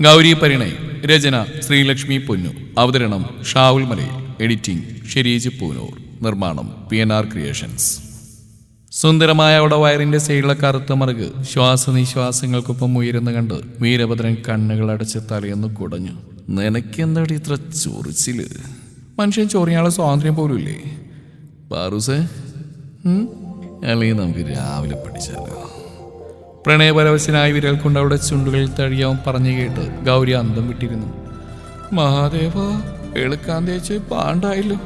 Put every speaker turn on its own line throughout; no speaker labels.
ഗൗരി പരിണയ്. രചന ശ്രീലക്ഷ്മി പൊന്നു. അവതരണം ഷാവുൽ മലയിൽ. എഡിറ്റിംഗ് ഷെരീജ് പൂനൂർ. നിർമ്മാണം PNR ക്രിയേഷൻസ്. സുന്ദരമായ അവിടെ വയറിന്റെ സൈഡിലെ കറുത്ത മറുക് ശ്വാസനിശ്വാസങ്ങൾക്കൊപ്പം ഉയരുന്ന കണ്ട് വീരഭദ്രൻ കണ്ണുകൾ അടച്ച് തലയൊന്ന് കുടഞ്ഞു. നിനക്കെന്താടി ഇത്ര ചൊറിച്ചില്? മനുഷ്യൻ ചൊറിയാനുള്ള സ്വാതന്ത്ര്യം പോലും ഇല്ലേ? പാറൂസേ, അല്ലെങ്കിൽ നമുക്ക് രാവിലെ പഠിച്ചാലോ? പ്രണയപരവശനായി വിരൽ കൊണ്ട് അവിടെ ചുണ്ടുകളിൽ തഴിയാവും പറഞ്ഞു കേട്ട് ഗൗരി അന്തം വിട്ടിരുന്നു. മഹാദേവ, എളുക്കാൻ തേച്ച് പാണ്ടായല്ലോ.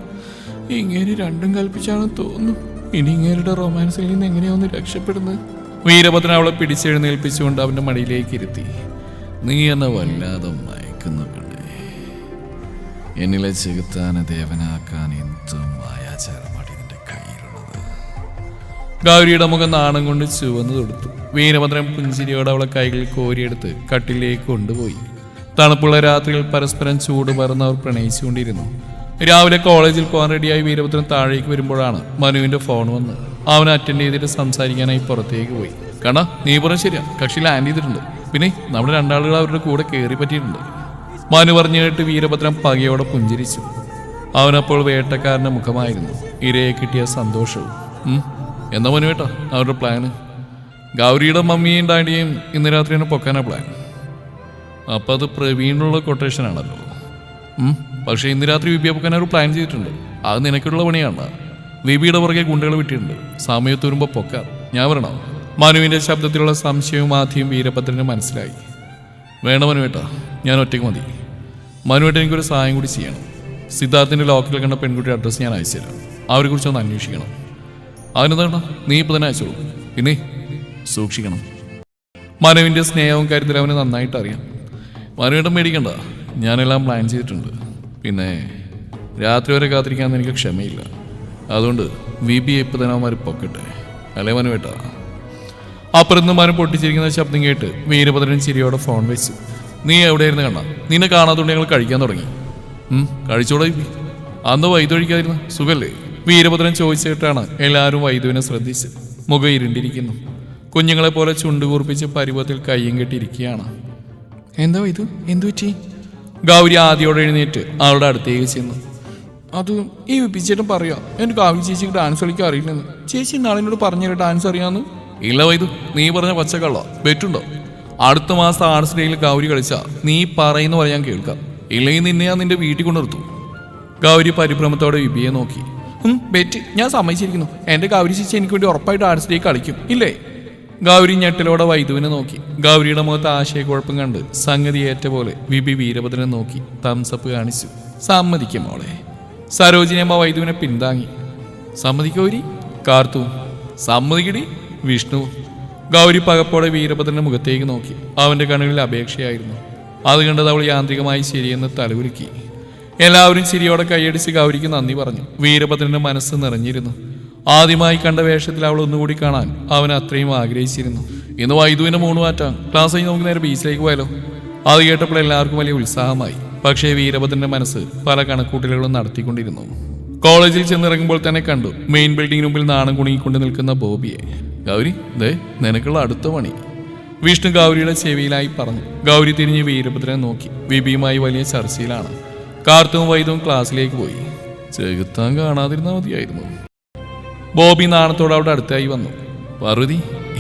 ഇങ്ങനെ രണ്ടും കൽപ്പിച്ചാണെന്ന് തോന്നുന്നു. ഇനി ഇങ്ങേരുടെ റൊമാൻസിൽ നിന്ന് എങ്ങനെയാന്ന് രക്ഷപ്പെടുന്നത്? വീരഭദ്രൻ അവളെ പിടിച്ചെഴുന്നേൽപ്പിച്ചുകൊണ്ട് അവന്റെ മടിയിലേക്ക് ഇരുത്തി. നീ എന്നെ വല്ലാതെ മയക്കുന്ന പെണ്ണേ. എന്നിലെ ചെകുത്താനെ ദേവനാക്കാൻ എന്തും മായാചാരമാണ് ഇതിന്റെ കയ്യിലുള്ളത്. ഗൗരിയുടെ മുഖം നാണം കൊണ്ട് ചുവന്നു തൊടുത്തു. വീരഭദ്രൻ പുഞ്ചിരിയോടെ അവളെ കൈകളിൽ കോരിയെടുത്ത് കട്ടിലേക്ക് കൊണ്ടുപോയി. തണുപ്പുള്ള രാത്രിയിൽ പരസ്പരം ചൂട് പറന്നവർ പ്രണയിച്ചുകൊണ്ടിരുന്നു. രാവിലെ കോളേജിൽ പോകാൻ റെഡിയായി വീരഭദ്രൻ താഴേക്ക് വരുമ്പോഴാണ് മനുവിന്റെ ഫോൺ വന്ന്. അവൻ അറ്റൻഡ് ചെയ്തിട്ട് സംസാരിക്കാനായി പുറത്തേക്ക് പോയി. കണ, നീ പറഞ്ഞ ശരിയാ, കക്ഷി ലാൻഡ് ചെയ്തിട്ടുണ്ട്. പിന്നെ നമ്മുടെ രണ്ടാളുകൾ അവരുടെ കൂടെ കയറി പറ്റിയിട്ടുണ്ട്. മനു പറഞ്ഞു കേട്ട് വീരഭദ്രൻ പകയോടെ പുഞ്ചിരിച്ചു. അവനപ്പോൾ വേട്ടക്കാരന്റെ മുഖമായിരുന്നു, ഇരയെ കിട്ടിയ സന്തോഷവും. എന്നാ മനു കേട്ടോ അവരുടെ പ്ലാന്? ഗൗരിയുടെ മമ്മിയും ഡാഡിയും ഇന്ന് രാത്രിയാണ് പൊക്കാനാ പ്ലാൻ. അപ്പം അത് പ്രവീണിനുള്ള കൊട്ടേഷൻ ആണല്ലോ. പക്ഷേ ഇന്ന് രാത്രി വിബിയെ പൊക്കാൻ ഒരു പ്ലാൻ ചെയ്തിട്ടുണ്ട്. അത് നിനക്കുള്ള പണിയാണ്. വിബിയുടെ പുറകെ ഗുണ്ടകൾ വിട്ടിട്ടുണ്ട്. സമയത്ത് വരുമ്പോൾ പൊക്കാം. ഞാൻ വരണോ? മനുവിൻ്റെ ശബ്ദത്തിലുള്ള സംശയവും ആദ്യം വീരഭദ്രന് മനസ്സിലായി. വേണ്ട മനുവേട്ടാ, ഞാൻ ഒറ്റയ്ക്ക് മതി. മനുവേട്ട എനിക്കൊരു സഹായം കൂടി ചെയ്യണം. സിദ്ധാർത്ഥിൻ്റെ ലോക്കറിൽ കണ്ട പെൺകുട്ടിയുടെ അഡ്രസ്സ് ഞാൻ അയച്ചു തരാം. അവരെക്കുറിച്ച് ഒന്ന് അന്വേഷിക്കണം. അതിനെന്താ, നീ ഇപ്പം തന്നെ അയച്ചോളൂ. പിന്നെ സൂക്ഷിക്കണം. മനുവിൻ്റെ സ്നേഹവും കരുതലും അവന് നന്നായിട്ട് അറിയാം. മനുവേട്ടൻ മേടിക്കണ്ട, ഞാനെല്ലാം പ്ലാൻ ചെയ്തിട്ടുണ്ട്. പിന്നെ രാത്രി വരെ കാത്തിരിക്കാൻ എനിക്ക് ക്ഷമയില്ല. അതുകൊണ്ട് വിബിയെ ഇപ്പം തന്നെ അവന്മാർ പൊക്കട്ടെ, അല്ലേ മനുവേട്ടാ? അപ്പുറത്ത് മനം പൊട്ടിച്ചിരിക്കുന്ന ശബ്ദം കേട്ട് വീരഭദ്രൻ ചിരിയോടെ ഫോൺ വെച്ചു. നീ എവിടെയായിരുന്നു കണ്ണ? നിന്നെ കാണാത്തതുകൊണ്ട് ഞങ്ങൾ കഴിക്കാൻ തുടങ്ങി. കഴിച്ചോടെ വിബി. അന്ന് വൈദ്യൊഴിക്കാതിരുന്ന സുഖല്ലേ? വീരഭദ്രൻ ചോദിച്ചിട്ടാണ് എല്ലാവരും വൈദ്യുവിനെ ശ്രദ്ധിച്ച്. മുഖം ഇരുണ്ടിരിക്കുന്നു. കുഞ്ഞുങ്ങളെ പോലെ ചുണ്ടുകൂർപ്പിച്ച് പരുവത്തിൽ കയ്യും കെട്ടിയിരിക്കുകയാണ്. എന്താ ഇത്? എന്തു പറ്റി? ഗൗരി ആദ്യോടെ എഴുന്നേറ്റ് അവളുടെ അടുത്തേക്ക് ചെന്നു. അത് ഈ വിപ്പിച്ചേട്ടൻ പറയാ, എനിക്ക് ഗൗരി ചേച്ചിക്ക് ഡാൻസ് കളിക്കാൻ അറിയില്ലെന്ന്. ചേച്ചി നാളെന്നോട് പറഞ്ഞില്ല ഡാൻസ് അറിയാമെന്ന്. ഇല്ല വൈദു, നീ പറഞ്ഞ പച്ചക്കള്ള ബെറ്റുണ്ടോ? അടുത്ത മാസം ആർട്സ് ഡേയിൽ ഗൗരി കളിച്ചാ നീ പറയുന്ന പറയാൻ കേൾക്കാം. ഇല്ലെങ്കിൽ നിന്നെ ഞാൻ നിന്റെ വീട്ടിൽ കൊണ്ടുനിർത്തു. ഗൗരി പരിഭ്രമത്തോടെ വിബിയെ നോക്കി. ബെറ്റ് ഞാൻ സമ്മതിച്ചിരിക്കുന്നു. എൻ്റെ ഗൗരി ചേച്ചി എനിക്ക് വേണ്ടി ഉറപ്പായിട്ട് ആർട്സ് ഡേ കളിക്കും, ഇല്ലേ? ഗൗരി ഞെട്ടലോടെ വൈദ്യുവിനെ നോക്കി. ഗൗരിയുടെ മുഖത്ത് ആശയക്കുഴപ്പം കണ്ട് സംഗതി ഏറ്റ പോലെ വിബി വീരഭദ്രനെ നോക്കി തംസപ്പ് കാണിച്ചു. സമ്മതിക്കും മോളെ. സരോജിനി അമ്മ വൈദ്യുവിനെ പിന്താങ്ങി. സമ്മതിക്കോരി? കാർത്തു. സമ്മതിക്കടി വിഷ്ണു. ഗൗരി പകപ്പോടെ വീരഭദ്രന്റെ മുഖത്തേക്ക് നോക്കി. അവന്റെ കണ്ണുകളിൽ അപേക്ഷയായിരുന്നു. അത് കണ്ടത് അവൾ യാന്ത്രികമായി ശരിയെന്ന് തലകുലുക്കി. എല്ലാവരും ചിരിയോടെ കൈയടിച്ച് ഗൗരിക്ക് നന്ദി പറഞ്ഞു. വീരഭദ്രന്റെ മനസ്സ് നിറഞ്ഞിരുന്നു. ആദ്യമായി കണ്ട വേഷത്തിൽ അവൾ ഒന്നുകൂടി കാണാൻ അവൻ അത്രയും ആഗ്രഹിച്ചിരുന്നു. ഇന്ന് വൈദ്യുവിന്റെ മൂന്ന് മാറ്റാം. ക്ലാസ് കഴിഞ്ഞ് നമുക്ക് നേരെ ബീച്ചിലേക്ക് പോയാലോ? അത് കേട്ടപ്പോൾ എല്ലാവർക്കും വലിയ ഉത്സാഹമായി. പക്ഷേ വീരഭദ്രന്റെ മനസ്സ് പല കണക്കൂട്ടലുകളും നടത്തിക്കൊണ്ടിരുന്നു. കോളേജിൽ ചെന്നിറങ്ങുമ്പോൾ തന്നെ കണ്ടു മെയിൻ ബിൽഡിംഗിന് മുമ്പിൽ നാണം കുണുങ്ങിക്കൊണ്ട് നിൽക്കുന്ന ബോബിയെ. ഗൗരി, ദേ നിനക്കുള്ള അടുത്ത പണി, വിഷ്ണു ഗൗരിയുടെ ചെവിയിലായി പറഞ്ഞു. ഗൗരി തിരിഞ്ഞ് വീരഭദ്രനെ നോക്കി. വിബിയുമായി വലിയ ചർച്ചയിലാണ്. കാർത്തുവും വൈദ്യവും ക്ലാസ്സിലേക്ക് പോയി. ചെകുത്താൻ കാണാതിരുന്നാൽ മതിയായിരുന്നു. ബോബി നാണത്തോടെ അവിടെ അടുത്തായി വന്നു. പാർവതി,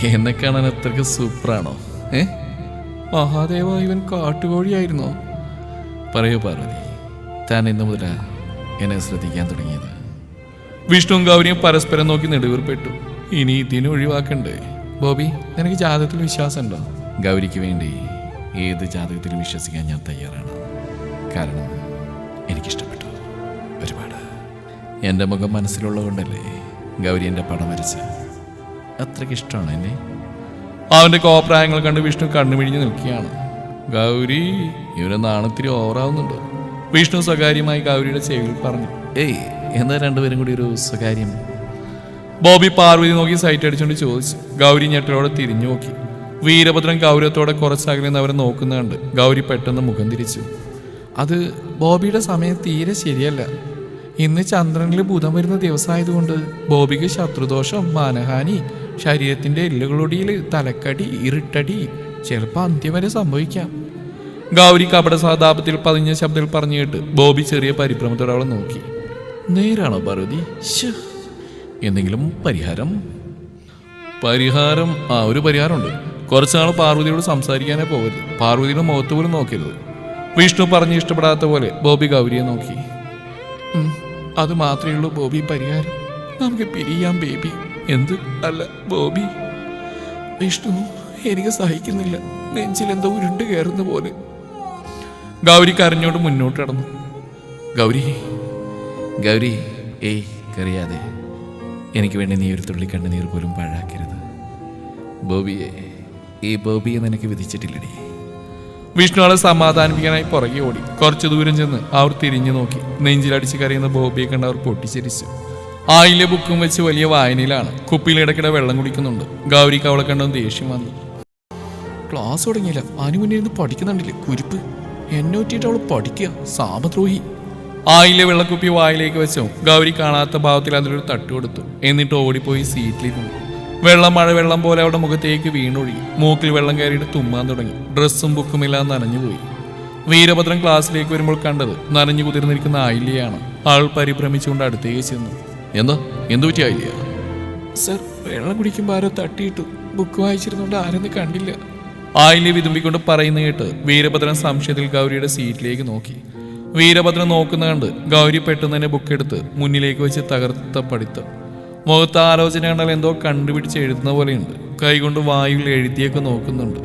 എന്നെ കാണാൻ അത്രയ്ക്ക് സൂപ്പറാണോ? മഹാദേവ, ഇവൻ കാട്ടുകോഴിയായിരുന്നോ? പറയൂ പാർവതി, താൻ ഇന്നു മുതലാ എന്നെ ശ്രദ്ധിക്കാൻ തുടങ്ങിയത്? വിഷ്ണുവും ഗൗരിയും പരസ്പരം നോക്കി നെടുവീർപ്പെട്ടു. ഇനി ഇതിനെ ഒഴിവാക്കണ്ടേ? ബോബി, നിനക്ക് ജാതകത്തിൽ വിശ്വാസമുണ്ടോ? ഗൗരിക്ക് വേണ്ടി ഏത് ജാതകത്തിലും വിശ്വസിക്കാൻ ഞാൻ തയ്യാറാണ്. കാരണം എനിക്കിഷ്ടപ്പെട്ടു ഒരുപാട്. എൻ്റെ മുഖം മനസ്സിലുള്ളതുകൊണ്ടല്ലേ ഗൗരി എൻ്റെ പടം വരച്ച്. അത്രയ്ക്ക് ഇഷ്ടമാണ് എന്നെ. അവൻ്റെ കോപ്രായങ്ങൾ കണ്ട് വിഷ്ണു കണ്ണുമിഴിഞ്ഞ് നിൽക്കുകയാണ്. ഗൗരി, ഇവരെ നാണത്തിരി ഓവറാവുന്നുണ്ടോ? വിഷ്ണു സ്വകാര്യമായി ഗൗരിയുടെ ചെവിയിൽ പറഞ്ഞു. എന്താ രണ്ടുപേരും കൂടി ഒരു സ്വകാര്യം? ബോബി പാർവതി നോക്കി സൈറ്റ് അടിച്ചുകൊണ്ട് ചോദിച്ചു. ഗൗരി ഞെട്ടലോടെ തിരിഞ്ഞു നോക്കി. വീരഭദ്രൻ ഗൗരവത്തോടെ കുറച്ചകലെന്ന് അവരെ നോക്കുന്ന കണ്ട് ഗൗരി പെട്ടെന്ന് മുഖം തിരിച്ചു. അത് ബോബിയുടെ സമയം തീരെ ശരിയല്ല. ഇന്ന് ചന്ദ്രനിൽ ബുധൻ വരുന്ന ദിവസമായതുകൊണ്ട് ബോബിക്ക് ശത്രുദോഷം, മാനഹാനി, ശരീരത്തിന്റെ എല്ലുകളൊടിയിൽ തലക്കടി, ഇരുട്ടടി, ചിലപ്പോൾ അന്ത്യം വരെ സംഭവിക്കാം. ഗൗരി കപട സഹതാപത്തിൽ പതിഞ്ഞ ശബ്ദത്തിൽ പറഞ്ഞു കേട്ട് ബോബി ചെറിയ പരിഭ്രമത്തോടെ അവളെ നോക്കി. നേരാണോ പാർവതി? എന്തെങ്കിലും പരിഹാരം? ഒരു പരിഹാരമുണ്ട്. കുറച്ചുനാൾ പാർവതിയോട് സംസാരിക്കാനേ പോകരുത്. പാർവതിയുടെ മുഖത്ത് പോലും നോക്കരുത്. വിഷ്ണു പറഞ്ഞ് ഇഷ്ടപ്പെടാത്ത പോലെ ബോബി ഗൗരിയെ നോക്കി. അത് മാത്രമേ ഉള്ളൂ ബോബി പരിഹാരം. നമുക്ക് പിരിയാം ബേബി. എന്ത്? അല്ല ബോബി. വിഷ്ണു, എനിക്ക് സഹിക്കുന്നില്ല. നെഞ്ചിലെന്തോ ഉരുണ്ട് കയറുന്ന പോലെ. ഗൗരി കരഞ്ഞോണ്ട് മുന്നോട്ട് കടന്നു. ഗൗരി ഏയ് കറിയാതെ. എനിക്ക് വേണ്ടി നീ ഒരു തുള്ളി കണ്ണുനീർ പോലും പാഴാക്കരുത്. ബോബിയെ, ഈ ബോബിയെ നിനക്ക് വിധിച്ചിട്ടില്ലടി. വിഷ്ണു ആളെ സമാധാനിപ്പിക്കാനായി പുറകെ ഓടി. കുറച്ചു ദൂരം ചെന്ന് അവർ തിരിഞ്ഞു നോക്കി. നെഞ്ചിലടിച്ച് കരയുന്ന ബോബിയെ കണ്ട് അവർ പൊട്ടിച്ചിരിച്ചു. ആയിലെ ബുക്കും വെച്ച് വലിയ വായനയിലാണ്. കുപ്പിയിൽ ഇടയ്ക്കിടെ വെള്ളം കുടിക്കുന്നുണ്ട്. ഗൗരിക്ക് അവളെ കണ്ടൊന്ന് ദേഷ്യം വന്നു. ക്ലാസ് തുടങ്ങിയില്ല, അതിനു മുന്നേ ഇരുന്ന് പഠിക്കുന്നുണ്ടില്ലേ കുരിപ്പ്. എന്നെ ഒറ്റിയിട്ട് അവൾ പഠിക്കുക. സാമദ്രോഹി. ആയിലെ വെള്ളക്കുപ്പി വായിലേക്ക് വെച്ചോ ഗൗരി കാണാത്ത ഭാവത്തിൽ അതിലൊരു തട്ട് കൊടുത്തു. എന്നിട്ട് ഓടിപ്പോയി സീറ്റിലിരുന്നു. മഴവെള്ളം പോലെ അവളുടെ മുഖത്തേക്ക് വീണൊഴുകി. മൂക്കിൽ വെള്ളം കയറിയിട്ട് തുമ്മാൻ തുടങ്ങി. ഡ്രസ്സും ബുക്കുമില്ലാതെ നനഞ്ഞുപോയി. വീരഭദ്രൻ ക്ലാസ്സിലേക്ക് വരുമ്പോൾ കണ്ടത് നനഞ്ഞു കുതിർന്നിരിക്കുന്ന ആയില്ലയാണ്. ആൾ പരിഭ്രമിച്ചുകൊണ്ട് അടുത്തേക്ക് ചെന്നു. എന്തു പറ്റി ആയില്ല? സർ, വെള്ളം കുടിക്കുമ്പോൾ ആരോ തട്ടിയിട്ടു. ബുക്ക് വായിച്ചിരുന്നോണ്ട് ആരെന്ന് കണ്ടില്ല. ആയില്യ വിതുമ്പിക്കൊണ്ട് പറയുന്ന കേട്ട് വീരഭദ്രൻ സംശയത്തിൽ ഗൗരിയുടെ സീറ്റിലേക്ക് നോക്കി. വീരഭദ്രൻ നോക്കുന്ന കണ്ട് ഗൗരി പെട്ടെന്ന് തന്നെ ബുക്കെടുത്ത് മുന്നിലേക്ക് വെച്ച് തകർത്ത പഠിത്തം. മുഖത്ത് ആലോചന കണ്ടാൽ എന്തോ കണ്ടുപിടിച്ച് എഴുതുന്ന പോലെയുണ്ട്. കൈകൊണ്ട് വായുവിൽ എഴുതിയൊക്കെ നോക്കുന്നുണ്ട്.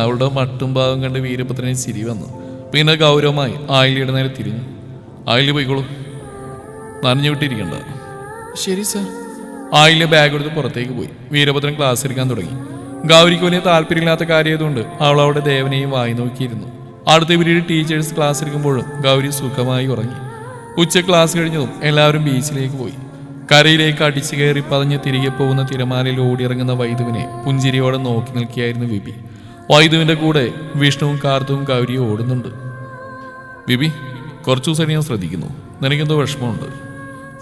അവളുടെ മട്ടും ഭാഗം കണ്ട് വീരഭദ്രനെ ചിരി വന്നു. പിന്നെ ഗൗരവമായി ആയില്യയുടെ നേരെ തിരിഞ്ഞു. ആയില്യ പോയിക്കോളൂ, നനഞ്ഞു വിട്ടിരിക്കണ്ട. ശരി സാർ. ആയില്യ ബാഗ് എടുത്ത് പുറത്തേക്ക് പോയി. വീരഭദ്രൻ ക്ലാസ് എടുക്കാൻ തുടങ്ങി. ഗൗരിക്ക് വലിയ താല്പര്യമില്ലാത്ത കാര്യമായതുകൊണ്ട് അവൾ അവളുടെ ദേവനെയും വായി നോക്കിയിരുന്നു. അടുത്ത പീരീഡ് ടീച്ചേഴ്സ് ക്ലാസ് എടുക്കുമ്പോഴും ഗൗരി സുഖമായി ഉറങ്ങി. ഉച്ച ക്ലാസ് കഴിഞ്ഞതും എല്ലാവരും ബീച്ചിലേക്ക് പോയി. കരയിലേക്ക് അടിച്ചു കയറി പതഞ്ഞ് തിരികെ പോകുന്ന തിരമാലയിൽ ഓടിയിറങ്ങുന്ന വൈദുവിനെ പുഞ്ചിരിയോടെ നോക്കി നിൽക്കുകയായിരുന്നു വിബി. വൈദുവിന്റെ കൂടെ വിഷ്ണുവും കാർത്തുവും ഗൗരിയും ഓടുന്നുണ്ട്. വിബി, കുറച്ചു ദിവസം ഞാൻ ശ്രദ്ധിക്കുന്നു. നിനക്കെന്തോ വിഷമമുണ്ട്?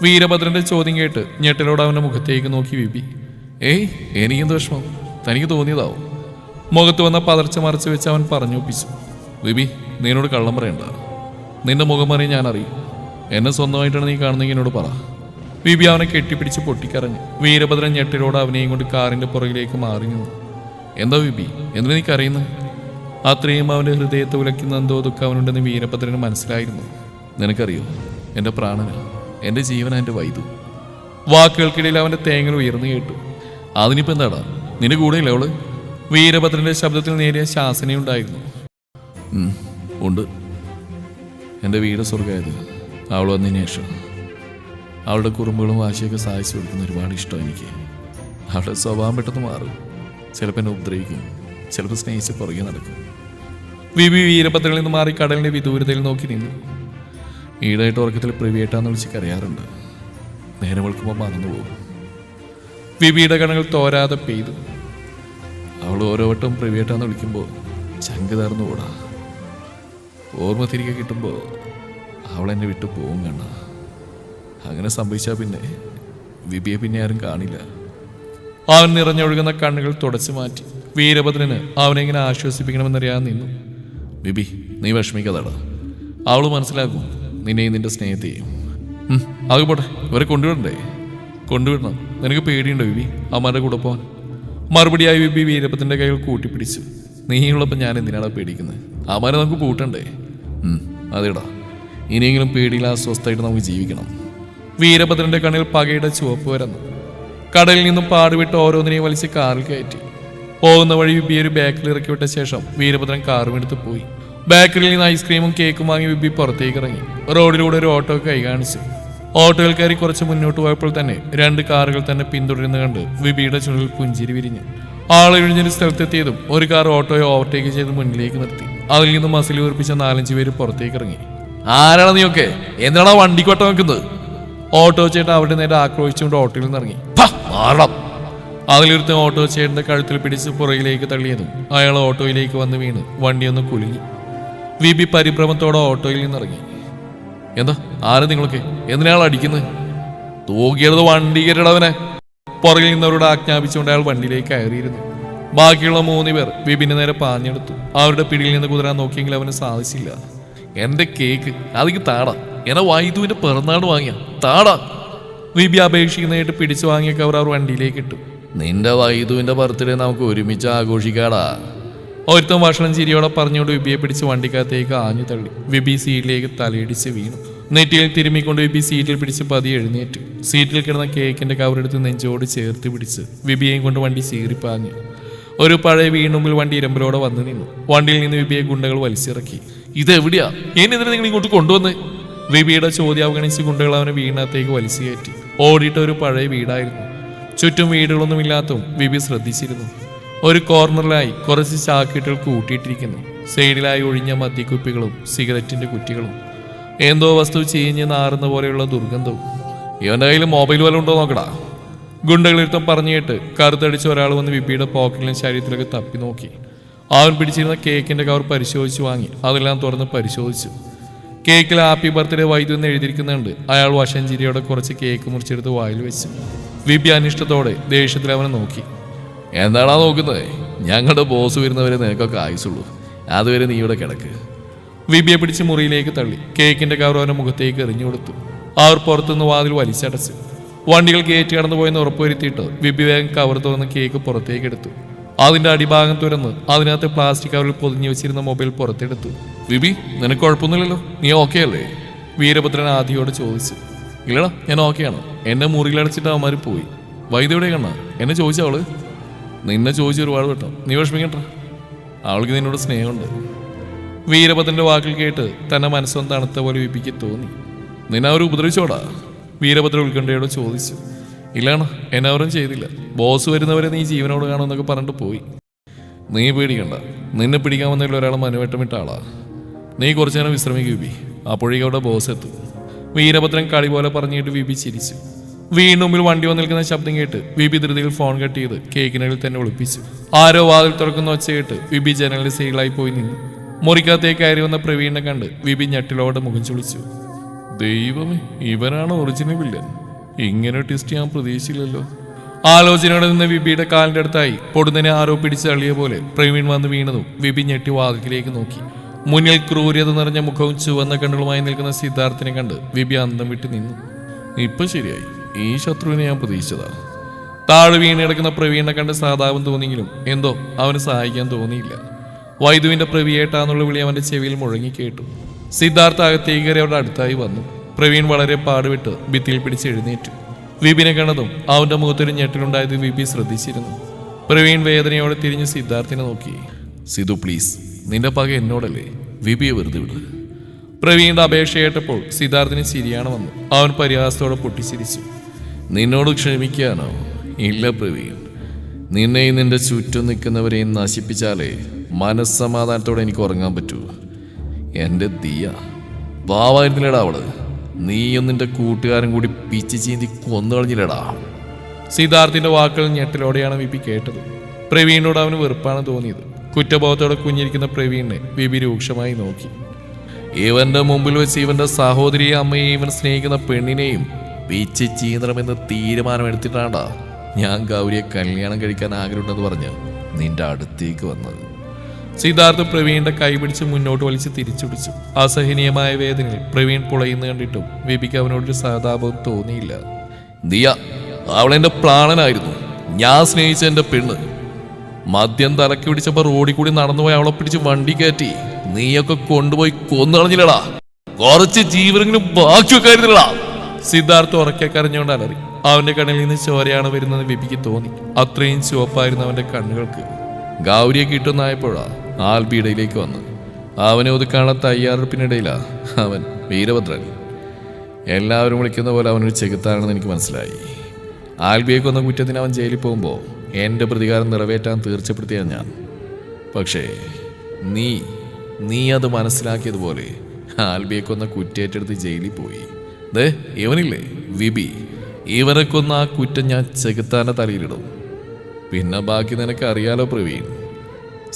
വീരഭദ്രന്റെ ചോദ്യം കേട്ട് ഞെട്ടലോടെ അവന്റെ മുഖത്തേക്ക് നോക്കി വിബി. ഏയ്, എനിക്കെന്തോ വിഷമം? തനിക്ക് തോന്നിയതാവും. മുഖത്ത് വന്ന പതർച്ച മറച്ചു വെച്ച് അവൻ പറഞ്ഞു ഒപ്പിച്ചു. വിബി, നീനോട് കള്ളം പറയണ്ട. നിന്റെ മുഖം അറിയാൻ ഞാൻ അറിയും. എന്നെ സ്വന്തമായിട്ടാണ് നീ കാണുന്നെങ്കിൽ എന്നോട് പറ. വിബി അവനെ കെട്ടിപ്പിടിച്ച് പൊട്ടിക്കരഞ്ഞു. വീരഭദ്രൻ ഞെട്ടിലോട് അവനെയും കൊണ്ട് കാറിന്റെ പുറകിലേക്ക് മാറി നിന്നു. എന്താ വിബി, എന്തിനാ നീ കരയുന്നു? അത്രയും അവന്റെ ഹൃദയത്തെ ഉലയ്ക്കുന്ന എന്തോ ദുഃഖം അവനുണ്ടെന്ന് വീരഭദ്രന് മനസ്സിലായിരുന്നു. നിനക്കറിയോ, എൻ്റെ പ്രാണന്, എൻ്റെ ജീവന, എൻ്റെ വൈദു. വാക്കുകൾക്കിടയിൽ അവന്റെ തേങ്ങൽ ഉയർന്നു കേട്ടു. അതിനിപ്പോ എന്താടാ, നിന്റെ കൂടെയില്ല അവള്? വീരഭദ്രന്റെ ശബ്ദത്തിൽ നേരിയ ശാസനയുണ്ടായിരുന്നു. ഉണ്ട്. എൻ്റെ വീട് സ്വർഗമായത് അവൾ വന്നതിന് ശേഷം. അവളുടെ കുറുമ്പുകളും വാശിയൊക്കെ സഹായിച്ചു കൊടുക്കുന്ന ഒരുപാട് ഇഷ്ടം എനിക്ക്. അവളുടെ സ്വഭാവം പെട്ടെന്ന് മാറും. ചിലപ്പോൾ എന്നെ ഉപദ്രവിക്കും, ചിലപ്പോൾ സ്നേഹിച്ച് പുറകെ നടക്കും. വിബി വീരഭദ്രനിൽ നിന്ന് മാറി കടലിൻ്റെ വിദൂരതയിൽ നോക്കി നിന്നു. ഈടായിട്ട് ഉറക്കത്തിൽ പ്രിവിയേട്ടാന്ന് വിളിച്ച് കരയാറുണ്ട്. നേരം വെളുക്കുമ്പോൾ മറന്നു പോകും. വിബിയുടെ കണ്ണുകൾ തോരാതെ പെയ്തു. അവൾ ഓരോ വട്ടം പ്രിവിയേട്ടാന്ന് വിളിക്കുമ്പോൾ ചങ്ക് തറന്നു കൂടാ. ഓർമ്മ തിരികെ കിട്ടുമ്പോൾ അവൾ എന്നെ വിട്ടു പോകും കണ്ണ. അങ്ങനെ സംഭവിച്ചാൽ പിന്നെ വിബിയെ പിന്നെ ആരും കാണില്ല. അവൻ നിറഞ്ഞൊഴുകുന്ന കണ്ണുകൾ തുടച്ചു മാറ്റി. വീരഭദ്രന് അവനെങ്ങനെ ആശ്വസിപ്പിക്കണമെന്നറിയാൻ നിന്നു. വിബി, നീ വിഷമിക്കാതാടാ. അവൾ മനസ്സിലാക്കും നിന്നെയും നിന്റെ സ്നേഹത്തെയും. അത് പോട്ടെ, ഇവരെ കൊണ്ടുവിടണ്ടേ? കൊണ്ടുവിടണം. നിനക്ക് പേടിയുണ്ടോ വിബി അമ്മയുടെ കൂടെ പോകാൻ? മറുപടിയായി വിബി വീരഭദ്രന്റെ കൈകൾ കൂട്ടിപ്പിടിച്ചു. നീയുള്ളപ്പോൾ ഞാൻ എന്തിനാണ് പേടിക്കുന്നത്? അമ്മരെ നമുക്ക് പൂട്ടണ്ടേ? അതേടാ, ഇനിയെങ്കിലും പേടിയില്ല, സ്വസ്ഥമായിട്ട് നമുക്ക് ജീവിക്കണം. വീരഭദ്രന്റെ കണ്ണിൽ പകയുടെ ചുവപ്പ് വരന്നു. കടലിൽ നിന്നും പാടുവിട്ട് ഓരോന്നിനെയും വലിച്ച് കാറിൽ കയറ്റി. പോകുന്ന വഴി വിബി ഒരു ബേക്കറിൽ ഇറക്കി വിട്ട ശേഷം വീരഭദ്രൻ കാറും എടുത്ത് പോയി. ബേക്കറിയിൽ നിന്ന് ഐസ്ക്രീമും കേക്കും വാങ്ങി വിബി പുറത്തേക്ക് ഇറങ്ങി. റോഡിലൂടെ ഒരു ഓട്ടോ കൈ കാണിച്ചു. ഓട്ടോയിൽ കയറി കുറച്ച് മുന്നോട്ട് പോയപ്പോൾ തന്നെ 2 കാറുകൾ തന്നെ പിന്തുടരുന്ന കണ്ട് വിബിയുടെ ചുണ്ടിൽ പുഞ്ചിരി വിരിഞ്ഞു. ആളൊഴിഞ്ഞൊരു സ്ഥലത്തെത്തിയതും ഒരു കാർ ഓട്ടോയെ ഓവർടേക്ക് ചെയ്ത് മുന്നിലേക്ക് നിർത്തി. അതിൽ നിന്ന് മസിൽ വീർപ്പിച്ച 4-5 പേര് പുറത്തേക്ക് ഇറങ്ങി. ആരാണ് നീയൊക്കെ? എന്തിനാണ് വണ്ടിക്ക് വട്ടം വെക്കുന്നത്? ഓട്ടോ ചേട്ടൻ അവരുടെ നേരെ ആക്രോശിച്ചുകൊണ്ട് ഓട്ടോയിൽ നിന്ന് ഇറങ്ങി. അതിലൊരുത്തൻ ഓട്ടോ ചേട്ടന്റെ കഴുത്തിൽ പിടിച്ച് പുറകിലേക്ക് തള്ളിയതും അയാൾ ഓട്ടോയിലേക്ക് വന്ന് വീണ് വണ്ടിയൊന്ന് കുലുങ്ങി. വിബി പരിഭ്രമത്തോടെ ഓട്ടോയിൽ നിന്നിറങ്ങി. എന്താ, ആരും നിങ്ങളൊക്കെ? എന്തിനാൾ അടിക്കുന്നത്? തൂക്കിയെടുത്ത് വണ്ടി കയറ്റടവനെ. പുറകിൽ നിന്നവരോട് ആജ്ഞാപിച്ചുകൊണ്ട് അയാൾ വണ്ടിയിലേക്ക് കയറിയിരുന്നു. ബാക്കിയുള്ള 3 പേർ വിപിന് നേരെ പാഞ്ഞെടുത്തു. അവരുടെ പിടിയിൽ നിന്ന് കുതിരാൻ നോക്കിയെങ്കിൽ അവന് സാധിച്ചില്ല. എന്റെ കേക്ക് അതിക്ക് താടാ, എന്നെ വൈദ്യുവിന്റെ പിറന്നാട് വാങ്ങിയ താടാ. വിബി അപേക്ഷിക്കുന്നതായിട്ട് പിടിച്ചു വാങ്ങിയ കവർ അവർ വണ്ടിയിലേക്ക് ഇട്ടു. നിന്റെ വൈദ്യുവിന്റെ ബർത്ത്ഡേ നമുക്ക് ഒരുമിച്ച് ആഘോഷിക്കാടാ. ഒരുത്തം ഭക്ഷണം ചിരിയോടെ പറഞ്ഞുകൊണ്ട് വിബിയെ പിടിച്ച് വണ്ടിക്കകത്തേക്ക് ആഞ്ഞു തള്ളി. വിബി സീറ്റിലേക്ക് തലയിടിച്ച് വീണു. നെറ്റിയിൽ തിരുമ്മിക്കൊണ്ട് വിബി സീറ്റിൽ പിടിച്ച് പതിയെ എഴുന്നേറ്റു. സീറ്റിൽ കിടന്ന കേക്കിന്റെ കവറെടുത്ത് നെഞ്ചോട് ചേർത്ത് പിടിച്ച് വിബിയെയും കൊണ്ട് വണ്ടി ചീറിപ്പാഞ്ഞു. ഒരു പഴയ വീണുമ്പിൽ വണ്ടി ഇരമ്പലോടെ വന്നു നിന്നു. വണ്ടിയിൽ നിന്ന് വിബിയെ ഗുണ്ടകൾ വലിച്ചിറക്കി. ഇതെവിടെയാ, എന്നിതിനെ നിങ്ങൾ ഇങ്ങോട്ട് കൊണ്ടുവന്ന്? വിബിയുടെ ചോദ്യം അവഗണിച്ച് ഗുണ്ടകൾ അവനെ വീടിനകത്തേക്ക് വലിച്ചു കയറ്റി. ഓടിയിട്ട ഒരു പഴയ വീടായിരുന്നു. ചുറ്റും വീടുകളൊന്നുമില്ലാത്തതും വിബി ശ്രദ്ധിച്ചിരുന്നു. ഒരു കോർണറിലായി കുറച്ച് ചാക്കിട്ടുകൾ കൂട്ടിയിട്ടിരിക്കുന്നു. സൈഡിലായി ഒഴിഞ്ഞ മദ്യക്കുപ്പികളും സിഗരറ്റിന്റെ കുറ്റികളും എന്തോ വസ്തു ചീഞ്ഞ് നാറുന്ന പോലെയുള്ള ദുർഗന്ധവും. ഇവന്റെ കയ്യിൽ മൊബൈൽ വല്ല ഉണ്ടോ നോക്കടാ. ഗുണ്ടകളിരുത്തം പറഞ്ഞിട്ട് കറുത്തടിച്ച് ഒരാൾ വന്ന് വിബിയുടെ പോക്കറ്റിലും ശരീരത്തിലൊക്കെ തപ്പി നോക്കി. അവൻ പിടിച്ചിരുന്ന കേക്കിന്റെ കവർ പരിശോധിച്ച് വാങ്ങി. അതെല്ലാം തുറന്ന് പരിശോധിച്ചു. കേക്കിൽ ഹാപ്പി ബർത്ത്ഡേ വൈദ്യു എന്ന് എഴുതിയിരിക്കുന്നുണ്ട്. അയാൾ വശഞ്ചിരിയോടെ കുറച്ച് കേക്ക് മുറിച്ചെടുത്ത് വായിൽ വെച്ചു. വിബി അനിഷ്ടത്തോടെ ദേഷ്യത്തിൽ അവനെ നോക്കി. എന്താണാ നോക്കുന്നത്? ഞങ്ങളുടെ ബോസ് വരുന്നവരെ നിനക്കൊക്കെ ആയുസുള്ളൂ, അതുവരെ നീ ഇവിടെ കിടക്ക്. വിബിയെ പിടിച്ച് മുറിയിലേക്ക് തള്ളി. കേക്കിന്റെ കവർ അവന്റെ മുഖത്തേക്ക് എറിഞ്ഞു കൊടുത്തു. അവർ പുറത്തുനിന്ന് വാതിൽ വലിച്ചടച്ചു. വണ്ടികൾ ഗേറ്റ് കടന്നു പോയെന്ന് ഉറപ്പുവരുത്തിയിട്ട് വിബി വേഗം കവർ തുറന്ന് കേക്ക് പുറത്തേക്ക് എടുത്തു. അതിന്റെ അടിഭാഗം തുറന്ന് അതിനകത്ത് പ്ലാസ്റ്റിക് കവറിൽ പൊതിഞ്ഞു വെച്ചിരുന്ന മൊബൈൽ പുറത്തെടുത്തു. വിബി, നിനക്ക് കുഴപ്പമൊന്നുമില്ലല്ലോ, നീ ഓക്കെ അല്ലേ? വീരഭദ്രൻ ആദിയോട് ചോദിച്ചു. ഇല്ലടാ, ഞാൻ ഓക്കെയാണ്. എന്നെ മുറിയിലടച്ചിട്ട് അവന്മാർ പോയി. വൈദ്യുവിടെ കണ്ണ എന്നെ ചോദിച്ചവള്? നിന്നെ ചോദിച്ചു ഒരുപാട് വട്ടം, നീ വിഷമിക്കണ്ട, അവൾക്ക് നിന്നോട് സ്നേഹമുണ്ട്. വീരഭദ്രന്റെ വാക്കിൽ കേട്ട് തന്നെ മനസ്സൊന്ന് തണുത്ത പോലെ വിപിക്ക് തോന്നി. നിന്നെ അവർ ഉപദ്രവിച്ചോടാ? വീരഭദ്ര ഉത്കണ്ഠയോട് ചോദിച്ചു. ഇല്ലാണോ, എന്നെ അവരും ചെയ്തില്ല. ബോസ് വരുന്നവരെ നീ ജീവനോട് കാണുമെന്നൊക്കെ പറഞ്ഞിട്ട് പോയി. നീ പേടിക്കണ്ട, നിന്നെ പിടിക്കാൻ വന്നതിൽ ഒരാൾ മനുവട്ടമിട്ട ആളാ. നീ കുറച്ചു നേരം വിശ്രമിക്കും വിബി, അപ്പോഴേക്കും അവിടെ ബോസ് എത്തും. വീരഭദ്രൻ കളി പോലെ പറഞ്ഞിട്ട് വിബി ചിരിച്ചു. വീണ്ടും മുമ്പിൽ വണ്ടി വന്ന് നിൽക്കുന്ന ശബ്ദം കേട്ട് വിബി ധൃതിയിൽ ഫോൺ കട്ട് ചെയ്ത് കേക്കിനടിയിൽ തന്നെ ഒളിപ്പിച്ചു. ആരോ വാതിൽ തുറക്കുന്ന ഒച്ച കേട്ട് വിബി ജനലിൽ സൈഡിലായി പോയി നിന്നു. മുറിക്കകത്തേക്ക് കയറി വന്ന പ്രവീണിനെ കണ്ട് വിബി ഞെട്ടിലോടെ മുഖം ചുളിച്ചു. ദൈവമേ, ഇവനാണ് ഒറിജിനൽ വില്ലൻ. ഇങ്ങനെ ടെസ്റ്റ് ഞാൻ പ്രതീക്ഷിച്ചില്ലല്ലോ. ആലോചനയോടെ നിന്ന് വിബിയുടെ കാലിന്റെ അടുത്തായി പൊടുന്നതിനെ ആരോ പിടിച്ച് തള്ളിയ പോലെ പ്രവീൺ വന്ന് വീണതും വിബി ഞെട്ടി വാതിലേക്ക് നോക്കി. മുന്നിൽ ക്രൂര്യത നിറഞ്ഞ മുഖവും ചുവന്ന കണ്ണുകളുമായി നിൽക്കുന്ന സിദ്ധാർത്ഥിനെ കണ്ട് വിബി അന്തം വിട്ട് നിന്നു. ഇപ്പൊ ശരിയായി, ഈ ശത്രുവിനെ ഞാൻ പ്രതീക്ഷിച്ചതാ. താഴെ വീണിടക്കുന്ന പ്രവീണിനെ കണ്ട് സഹതാപം തോന്നിയെങ്കിലും എന്തോ അവന് സഹായിക്കാൻ തോന്നിയില്ല. വൈദ്യുവിന്റെ പ്രവിയേട്ടാന്നുള്ള വിളി അവന്റെ ചെവിയിൽ മുഴങ്ങി കേട്ടു. സിദ്ധാർത്ഥ അകത്തേക്ക് കയറി അവരുടെ അടുത്തായി വന്നു. പ്രവീൺ വളരെ പാടുവിട്ട് ഭിത്തിയിൽ പിടിച്ച് എഴുന്നേറ്റു. വിപിനെ കണ്ടതും അവന്റെ മുഖത്തൊരു ഞെട്ടിലുണ്ടായത് വിപി ശ്രദ്ധിച്ചിരുന്നു. പ്രവീൺ വേദനയോടെ തിരിഞ്ഞ് സിദ്ധാർത്ഥിനെ നോക്കി. സിധു പ്ലീസ്, നിന്റെ പക എന്നോടല്ലേ, വിപിയെ വെറുതെ വിട്. പ്രവീണിന്റെ അപേക്ഷ കേട്ടപ്പോൾ സിദ്ധാർത്ഥിന് ചിരിയാണ് വന്നു. അവൻ പരിഹാസത്തോടെ പൊട്ടിച്ചിരിച്ചു. നിന്നോട് ക്ഷമിക്കാനോ? ഇല്ല പ്രവീൺ, നിന്നെയും നിന്റെ ചുറ്റും നിൽക്കുന്നവരെയും നശിപ്പിച്ചാലേ മനസ്സമാധാനത്തോടെ എനിക്ക് ഉറങ്ങാൻ പറ്റൂ. എൻ്റെ ദിയ പാവായിരുന്നില്ലടാ അവള്. നീയും നിന്റെ കൂട്ടുകാരൻ കൂടി പിച്ച് ചീന്തി കൊന്നു കളഞ്ഞില്ലടാ. സിദ്ധാർത്ഥിന്റെ വാക്കുകൾ ഞെട്ടലോടെയാണ് വിപി കേട്ടത്. പ്രവീണിനോട് അവന് വെറുപ്പാണ് തോന്നിയത്. കുറ്റബോധത്തോടെ കുഞ്ഞിരിക്കുന്ന പ്രവീണിനെ വിപി രൂക്ഷമായി നോക്കി. ഇവന്റെ മുമ്പിൽ വെച്ച് ഇവന്റെ സഹോദരിയെ അമ്മയെയും ഇവൻ സ്നേഹിക്കുന്ന പെണ്ണിനെയും പിച്ച് ചീന്തണമെന്ന് തീരുമാനമെടുത്തിട്ടാണ്ടാ ഞാൻ ഗൗരിയെ കല്യാണം കഴിക്കാൻ ആഗ്രഹമുണ്ടെന്ന് പറഞ്ഞ് നിന്റെ അടുത്തേക്ക് വന്നത്. സിദ്ധാർത്ഥ് പ്രവീണിന്റെ കൈ പിടിച്ച് മുന്നോട്ട് വലിച്ച് തിരിച്ചുപിടിച്ചു. അസഹനീയമായ വേദനയിൽ പ്രവീൺ പുളയുന്ന കണ്ടിട്ടും വിപിക്ക് അവനോടൊരു സഹതാപവും തോന്നിയില്ല. ദിയ അവളെന്റെ പ്രാണനായിരുന്നു, ഞാൻ സ്നേഹിച്ച എന്റെ പെണ്ണ്. മദ്യം തലക്കി പിടിച്ചപ്പോ റോഡിൽ കൂടി നടന്നുപോയി അവളെ പിടിച്ച് വണ്ടി കയറ്റി നീയൊക്കെ കൊണ്ടുപോയി കൊന്നു കളഞ്ഞില്ലടാ. കുറച്ച് ജീവനെങ്കിലും ബാക്കി വെക്കായിരുന്നില്ലടാ. സിദ്ധാർത്ഥ് ഉറക്കെ കരഞ്ഞുകൊണ്ട് അലറി. അവന്റെ കണ്ണിൽ നിന്ന് ചോരയാണ് വരുന്നത് വിപിക്ക് തോന്നി. അത്രയും ചുവപ്പായിരുന്നു അവന്റെ കണ്ണുകൾക്ക്. ഗൗരിയെ കിട്ടുന്നായപ്പോഴാ ആൽബിയിടയിലേക്ക് വന്ന് അവനെ ഒതുക്കാനുള്ള തയ്യാറെടുപ്പിനിടയിലാ അവൻ വീരഭദ്രൻ. എല്ലാവരും വിളിക്കുന്ന പോലെ അവനൊരു ചെകുത്താണെന്ന് എനിക്ക് മനസ്സിലായി. ആൽബിയെ കൊന്ന കുറ്റത്തിന് അവൻ ജയിലിൽ പോകുമ്പോൾ എൻ്റെ പ്രതികാരം നിറവേറ്റാൻ തീർച്ചപ്പെടുത്തിയ ഞാൻ. പക്ഷേ നീ അത് മനസ്സിലാക്കിയതുപോലെ ആൽബിയെ കൊന്ന കുറ്റേറ്റെടുത്ത് ജയിലിൽ പോയി. ദേ ഇവനില്ലേ വിബി, ഇവരെ കൊന്ന ആ കുറ്റം ഞാൻ ചെകുത്താൻ്റെ തലയിലിടും. പിന്നെ ബാക്കി നിനക്ക് അറിയാലോ പ്രവീൺ.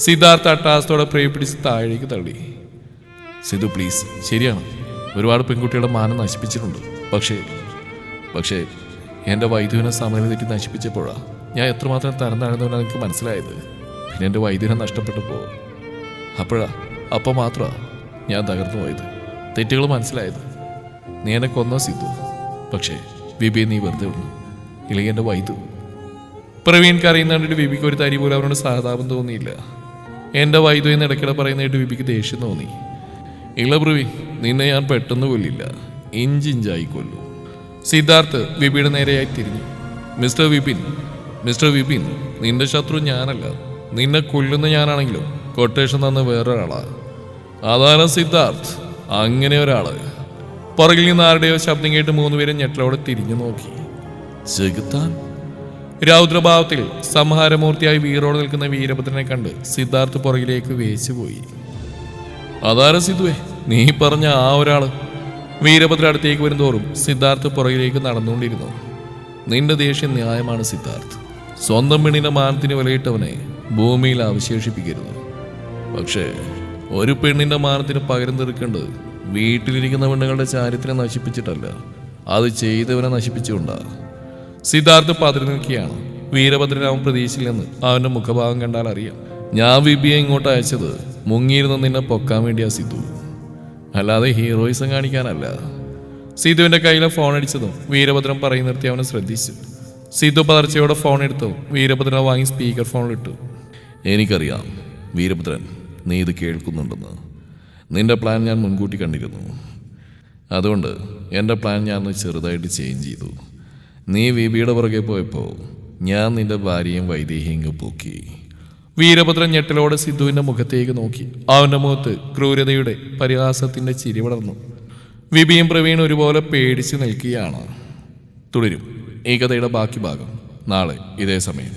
സിദ്ധാർത്ഥ അട്ടാസത്തോടെ പ്രവീൺ പിടിച്ച് താഴേക്ക് തള്ളി. സിധു പ്ലീസ്, ശരിയാണ്, ഒരുപാട് പെൺകുട്ടികളുടെ മാനം നശിപ്പിച്ചിട്ടുണ്ട്. പക്ഷേ എൻ്റെ വൈദ്യുവിനെ സമനില തെറ്റി നശിപ്പിച്ചപ്പോഴാണ് ഞാൻ എത്രമാത്രം തരം താഴ്ന്നവനാണ് എനിക്ക് മനസ്സിലായത്. പിന്നെ എൻ്റെ വൈദ്യുരം നഷ്ടപ്പെട്ടപ്പോൾ അപ്പം മാത്രമാണ് ഞാൻ തകർന്നു പോയത്, തെറ്റുകൾ മനസ്സിലായത്. നീ എന്നെ കൊന്ന സിദ്ധു, പക്ഷേ വിബിയെ നീ വെറുതെ വിടണം, ഇല്ലെങ്കിൽ എൻ്റെ വൈദ്യു. പ്രവീൺ കരയുന്ന കണ്ടിട്ട് വിബിക്ക് ഒരു തരി പോലും അവനോട് സഹതാപം തോന്നിയില്ല. എൻ്റെ വൈദ്യു എന്ന് ഇടയ്ക്കിടെ പറയുന്നതായിട്ട് വിബിക്ക് ദേഷ്യം തോന്നി. ഇല്ല പ്രവീൺ, നിന്നെ ഞാൻ പെട്ടെന്ന് കൊല്ലില്ല, ഇഞ്ചിഞ്ചായി കൊല്ലും. സിദ്ധാർത്ഥ് വിപിയുടെ നേരെയായി തിരിഞ്ഞു. മിസ്റ്റർ വിപിൻ, നിന്റെ ശത്രു ഞാനല്ല, നിന്നെ കൊല്ലുന്ന ഞാനാണെങ്കിലും കൊട്ടേഷൻ തന്ന വേറൊരാളാ. അതാണ് സിദ്ധാർത്ഥ്, അങ്ങനെ ഒരാള്. പുറകിൽ നിന്ന് ആരുടെയോ ശബ്ദം കേട്ട് 3 പേരും ഞെട്ടലോടെ തിരിഞ്ഞു നോക്കി. ചെകുത്താൻ. രൗദ്രഭാവത്തിൽ സംഹാരമൂർത്തിയായി വീറോടെ നിൽക്കുന്ന വീരഭദ്രനെ കണ്ട് സിദ്ധാർത്ഥ് പുറകിലേക്ക് വേച്ചുപോയി. അതാരാ സിദ്ധുവേ, നീ പറഞ്ഞ ആ ഒരാള്? വീരഭദ്ര അടുത്തേക്ക് വരുന്തോറും സിദ്ധാർത്ഥ് പുറകിലേക്ക് നടന്നുകൊണ്ടിരുന്നു. നിന്റെ ദേഷ്യം ന്യായമാണ് സിദ്ധാർത്ഥ്. സ്വന്തം പെണ്ണിന്റെ മാനത്തിന് വിലയിട്ടവനെ ഭൂമിയിൽ അവശേഷിപ്പിക്കരുത്. പക്ഷേ ഒരു പെണ്ണിന്റെ മാനത്തിന് പകരം തീർക്കേണ്ടത് വീട്ടിലിരിക്കുന്ന പെണ്ണുങ്ങളുടെ ചാരിത്രം നശിപ്പിച്ചിട്ടല്ല, അത് ചെയ്തവനെ നശിപ്പിച്ചുകൊണ്ടാ. സിദ്ധാർത്ഥ് പതിരി നിൽക്കുകയാണ്. വീരഭദ്രൻ അവൻ പ്രതീക്ഷിച്ചില്ലെന്ന് അവന്റെ മുഖഭാവം കണ്ടാൽ അറിയാം. ഞാൻ വിബിയെ ഇങ്ങോട്ട് അയച്ചത് മുങ്ങിയിരുന്ന് നിന്നെ പൊക്കാൻ വേണ്ടിയാ സിദ്ധു, അല്ലാതെ ഹീറോയിസം കാണിക്കാനല്ല. സിദ്ധുവിന്റെ കയ്യിലെ ഫോൺ അടിച്ചതും വീരഭദ്രൻ പറയുന്ന നിർത്തി അവനെ ശ്രദ്ധിച്ചു. സിദ്ധു പതർച്ചയോടെ ഫോൺ എടുത്തു വീരഭദ്രനെ വാങ്ങി സ്പീക്കർ ഫോണിലിട്ടു. എനിക്കറിയാം വീരഭദ്രൻ, നീ ഇത് കേൾക്കുന്നുണ്ടെന്ന്. നിന്റെ പ്ലാൻ ഞാൻ മുൻകൂട്ടി കണ്ടിരുന്നു. അതുകൊണ്ട് എൻ്റെ പ്ലാൻ ഞാൻ ചെറുതായിട്ട് ചേഞ്ച് ചെയ്തു. നീ വിബിയുടെ പുറകെ പോയപ്പോൾ ഞാൻ നിന്റെ ഭാര്യയും വൈദേഹിയും പൊക്കി. വീരഭദ്രൻ ഞെട്ടലോടെ സിദ്ധുവിന്റെ മുഖത്തേക്ക് നോക്കി. അവന്റെ മുഖത്ത് ക്രൂരതയുടെ പരിഹാസത്തിന്റെ ചിരി വളർന്നു. വിബിയും പ്രവീണും ഒരുപോലെ പേടിച്ചു നിൽക്കുകയാണ്. തുടരും ഈ കഥയുടെ ബാക്കി ഭാഗം നാളെ ഇതേ സമയം.